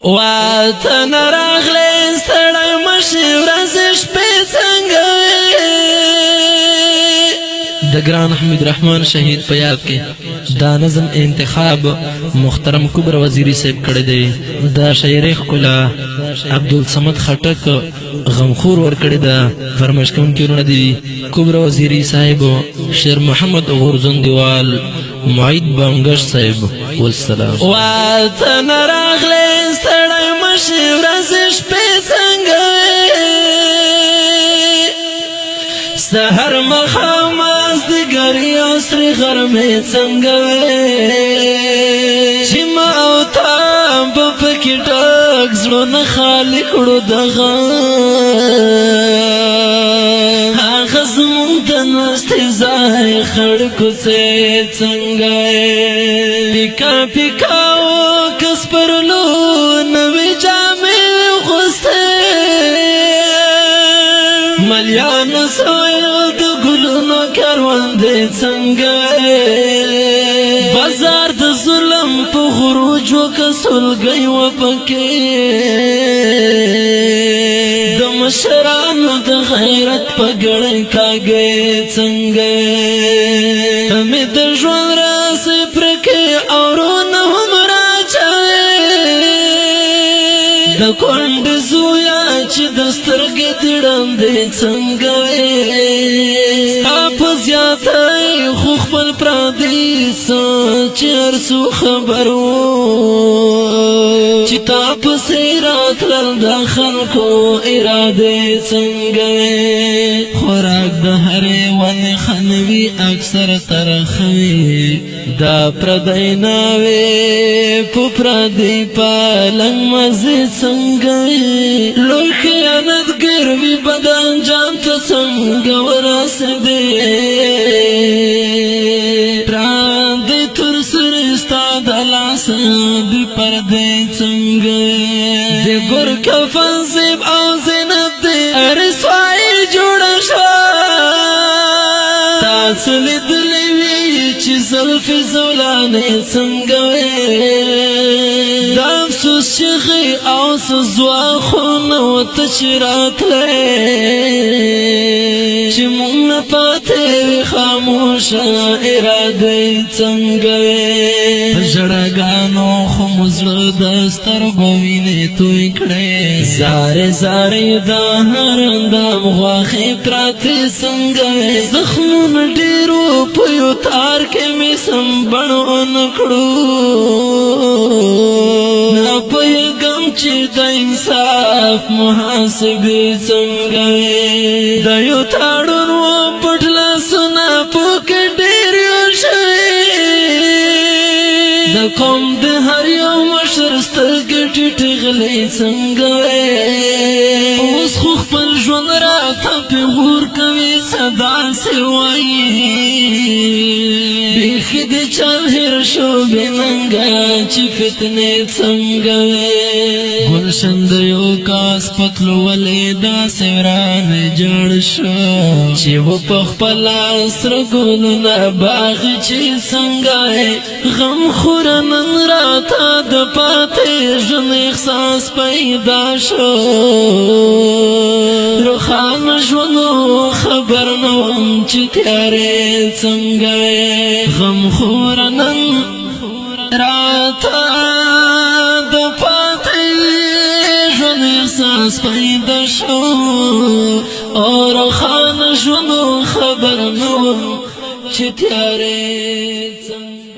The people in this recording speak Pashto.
وطن راغلی ستړی مشي ورځې شپې څنګه د ګران حمید رحمان شهید په یاد کې دا نظم انتخاب محترم کبر وزیری صاحب کړی دی دا شاعري ښکلا عبدالصمد خټک غمخور ورکړی ده فرمایش کوونکي ورونه دي کبر وزیری صاحب شیر محمد غورځندوال معید بانګش صاحب والسلام وطن راغلی ستړی مشي ورځې شپې څنګه سحر مخام مازدیګر یو سرې غرمې څنګه چې ما او تا به پکې ډک زړونه خالي کړو د غم هغه زموږ د ناستې ځای خړ کوڅې څنګه پیکا پیکا وکه سپرلو نوې جامې اغوستې ملیانو سویل د ګلونو کروندې څنګه بازار د ظلم په خروج وکه سلګۍ وپکې د مشرانو د غیرت په ګړۍ کاږې څنګه همې د ژوند راسې پرکې اورونه هم راچوې د کونډې زویا چې د سترګې دې ړندې څنګه ستا په زیاتی خو خپل پردي څه چې هر څو خبر وو چې تا پسې راتلل د خلکو ارادې څنګه خوراک د هرې ونې خنوي اکثر ترخوي دا پردی ناوې په پردي پالنګ مزې څنګه لوی خیانتګر وي بد انجام ته څنګه ورسېدې پردی تر سرې ستا د لاسه د پردې څنګه د ګور کفن زیب او زینب دې رسوایي جوړه شوه تاسو لیدلې وي چې زلفې زولانې څنګه د افسوس چغې او سزواخونه ورته چې راتلې چې موږ نه پاتې وي خاموشه ارادې څنګه په ژړاګانو خو مو زړه د سترګو وینې توی کړې زارې زارې د هر اندام غواښې پراتې څنګه زخمونه ډېرو په یو تار کې مې سمبړ ونه کړو نه پوهېږم چې د انصاف محاسبې څنګه د یو تړون و پټ لاسونه پوکې ډېر یو شوي د قوم د هر یو مشر سترګې ټیټې غلې څنګه اوس خو خپل ژوند راته پیغور کوي صدا سې وایي بیخي د چل هېر شو بې ننګه چې فتنې څنګه ګلشن د یو کاس پتلو ولې داسې ورانې جوړ شو چې و په خپله سره ګلونه باغ چې څنګه غمخوره نن راته د پاتې ژوند احساس پیدا شو روښانه ژوندو خبر نه وم چې تیارې څنګه غمخوره نن راته د پاتې ژوند احساس پیدا شو او روښانه ژوندو خبر نه وم چې تیارې څنګه